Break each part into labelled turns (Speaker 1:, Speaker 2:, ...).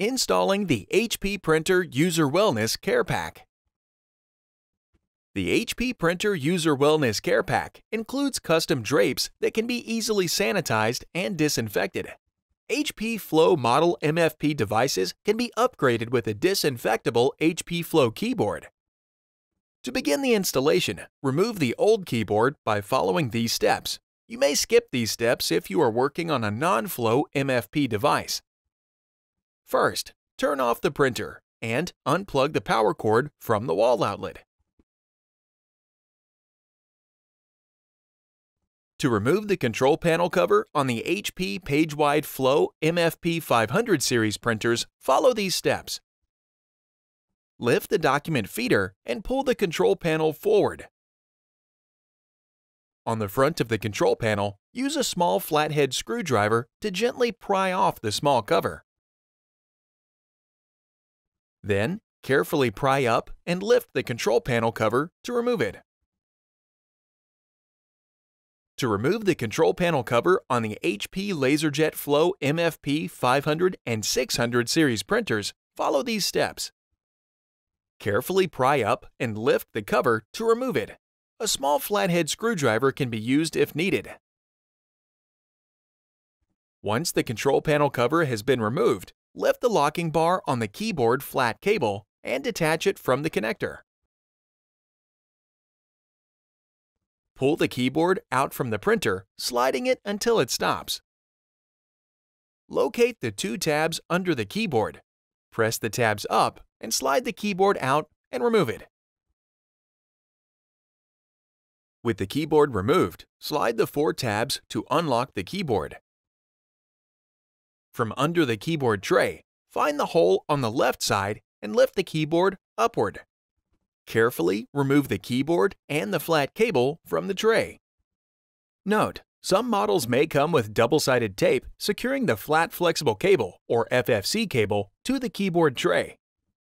Speaker 1: Installing the HP Printer User Wellness Care Pack. The HP Printer User Wellness Care Pack includes custom drapes that can be easily sanitized and disinfected. HP Flow model MFP devices can be upgraded with a disinfectable HP Flow keyboard. To begin the installation, remove the old keyboard by following these steps. You may skip these steps if you are working on a non-Flow MFP device. First, turn off the printer and unplug the power cord from the wall outlet. To remove the control panel cover on the HP PageWide Flow MFP 500 series printers, follow these steps. Lift the document feeder and pull the control panel forward. On the front of the control panel, use a small flathead screwdriver to gently pry off the small cover. Then, carefully pry up and lift the control panel cover to remove it. To remove the control panel cover on the HP LaserJet Flow MFP 500 and 600 series printers, follow these steps. Carefully pry up and lift the cover to remove it. A small flathead screwdriver can be used if needed. Once the control panel cover has been removed, lift the locking bar on the keyboard flat cable and detach it from the connector. Pull the keyboard out from the printer, sliding it until it stops. Locate the two tabs under the keyboard. Press the tabs up and slide the keyboard out and remove it. With the keyboard removed, slide the four tabs to unlock the keyboard. From under the keyboard tray, find the hole on the left side and lift the keyboard upward. Carefully remove the keyboard and the flat cable from the tray. Note: some models may come with double-sided tape securing the flat flexible cable, or FFC cable, to the keyboard tray.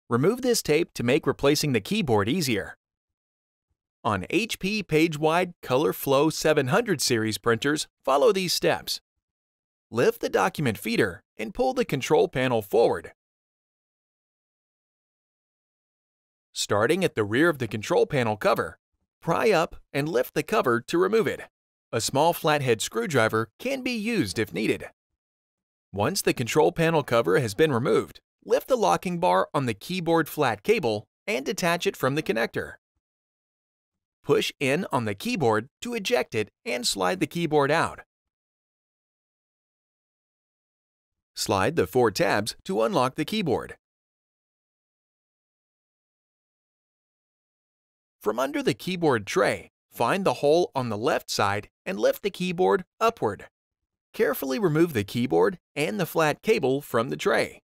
Speaker 1: Remove this tape to make replacing the keyboard easier. On HP PageWide ColorFlow 700 series printers, follow these steps. Lift the document feeder and pull the control panel forward. Starting at the rear of the control panel cover, pry up and lift the cover to remove it. A small flathead screwdriver can be used if needed. Once the control panel cover has been removed, lift the locking bar on the keyboard flat cable and detach it from the connector. Push in on the keyboard to eject it and slide the keyboard out. Slide the four tabs to unlock the keyboard. From under the keyboard tray, find the hole on the left side and lift the keyboard upward. Carefully remove the keyboard and the flat cable from the tray.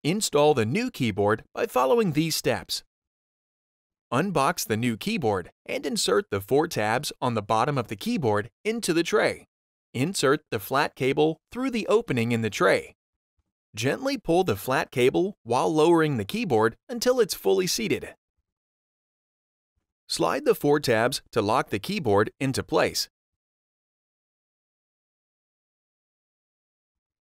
Speaker 1: Install the new keyboard by following these steps. Unbox the new keyboard and insert the four tabs on the bottom of the keyboard into the tray. Insert the flat cable through the opening in the tray. Gently pull the flat cable while lowering the keyboard until it's fully seated. Slide the four tabs to lock the keyboard into place.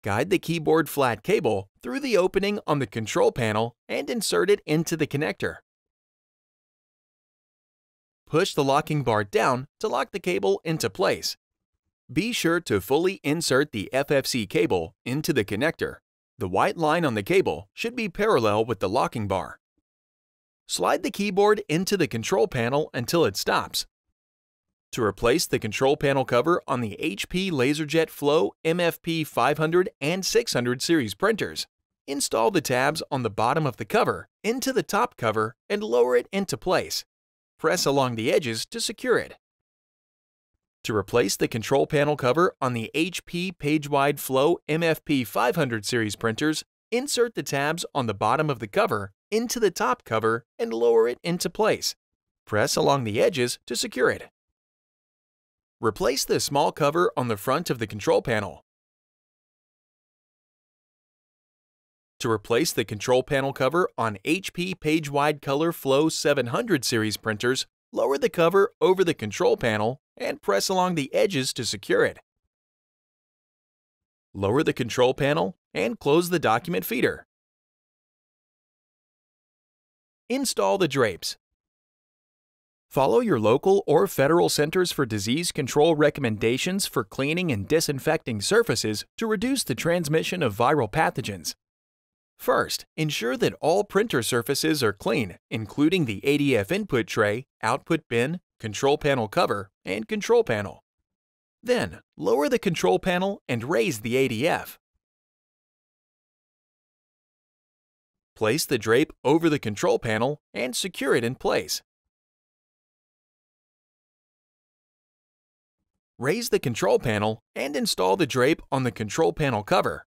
Speaker 1: Guide the keyboard flat cable through the opening on the control panel and insert it into the connector. Push the locking bar down to lock the cable into place. Be sure to fully insert the FFC cable into the connector. The white line on the cable should be parallel with the locking bar. Slide the keyboard into the control panel until it stops. To replace the control panel cover on the HP LaserJet Flow MFP 500 and 600 series printers, install the tabs on the bottom of the cover into the top cover and lower it into place. Press along the edges to secure it. To replace the control panel cover on the HP PageWide Flow MFP 500 series printers, insert the tabs on the bottom of the cover into the top cover and lower it into place. Press along the edges to secure it. Replace the small cover on the front of the control panel. To replace the control panel cover on HP PageWide ColorFlow 700 series printers, lower the cover over the control panel and press along the edges to secure it. Lower the control panel and close the document feeder. Install the drapes. Follow your local or federal Centers for Disease Control recommendations for cleaning and disinfecting surfaces to reduce the transmission of viral pathogens. First, ensure that all printer surfaces are clean, including the ADF input tray, output bin, control panel cover, and control panel. Then, lower the control panel and raise the ADF. Place the drape over the control panel and secure it in place. Raise the control panel and install the drape on the control panel cover.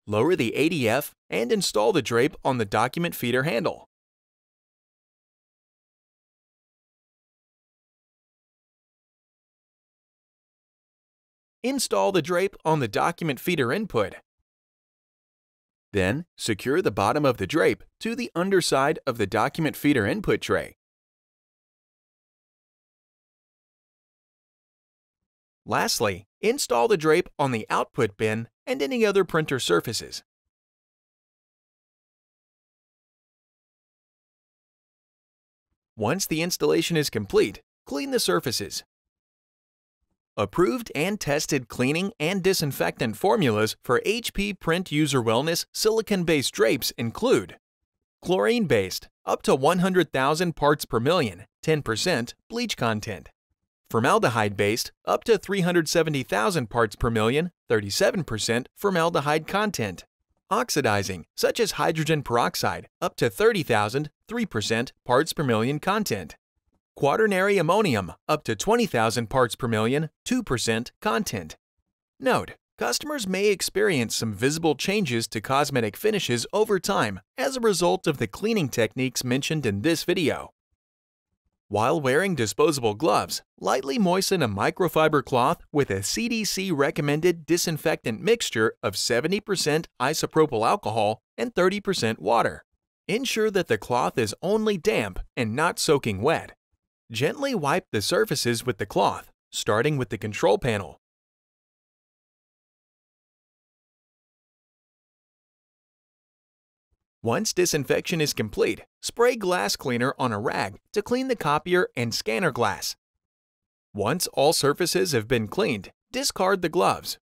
Speaker 1: Lower the ADF and install the drape on the document feeder handle. Install the drape on the document feeder input. Then, secure the bottom of the drape to the underside of the document feeder input tray. Lastly, install the drape on the output bin and any other printer surfaces. Once the installation is complete, clean the surfaces. Approved and tested cleaning and disinfectant formulas for HP Print User Wellness silicone-based drapes include chlorine-based, up to 100,000 parts per million, 10% bleach content. Formaldehyde-based, up to 370,000 parts per million, 37% formaldehyde content. Oxidizing, such as hydrogen peroxide, up to 30,000, 3% parts per million content. Quaternary ammonium, up to 20,000 parts per million, 2% content. Note: customers may experience some visible changes to cosmetic finishes over time as a result of the cleaning techniques mentioned in this video. While wearing disposable gloves, lightly moisten a microfiber cloth with a CDC-recommended disinfectant mixture of 70% isopropyl alcohol and 30% water. Ensure that the cloth is only damp and not soaking wet. Gently wipe the surfaces with the cloth, starting with the control panel. Once disinfection is complete, spray glass cleaner on a rag to clean the copier and scanner glass. Once all surfaces have been cleaned, discard the gloves.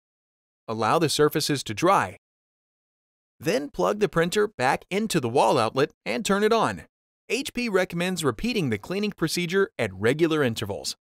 Speaker 1: Allow the surfaces to dry. Then plug the printer back into the wall outlet and turn it on. HP recommends repeating the cleaning procedure at regular intervals.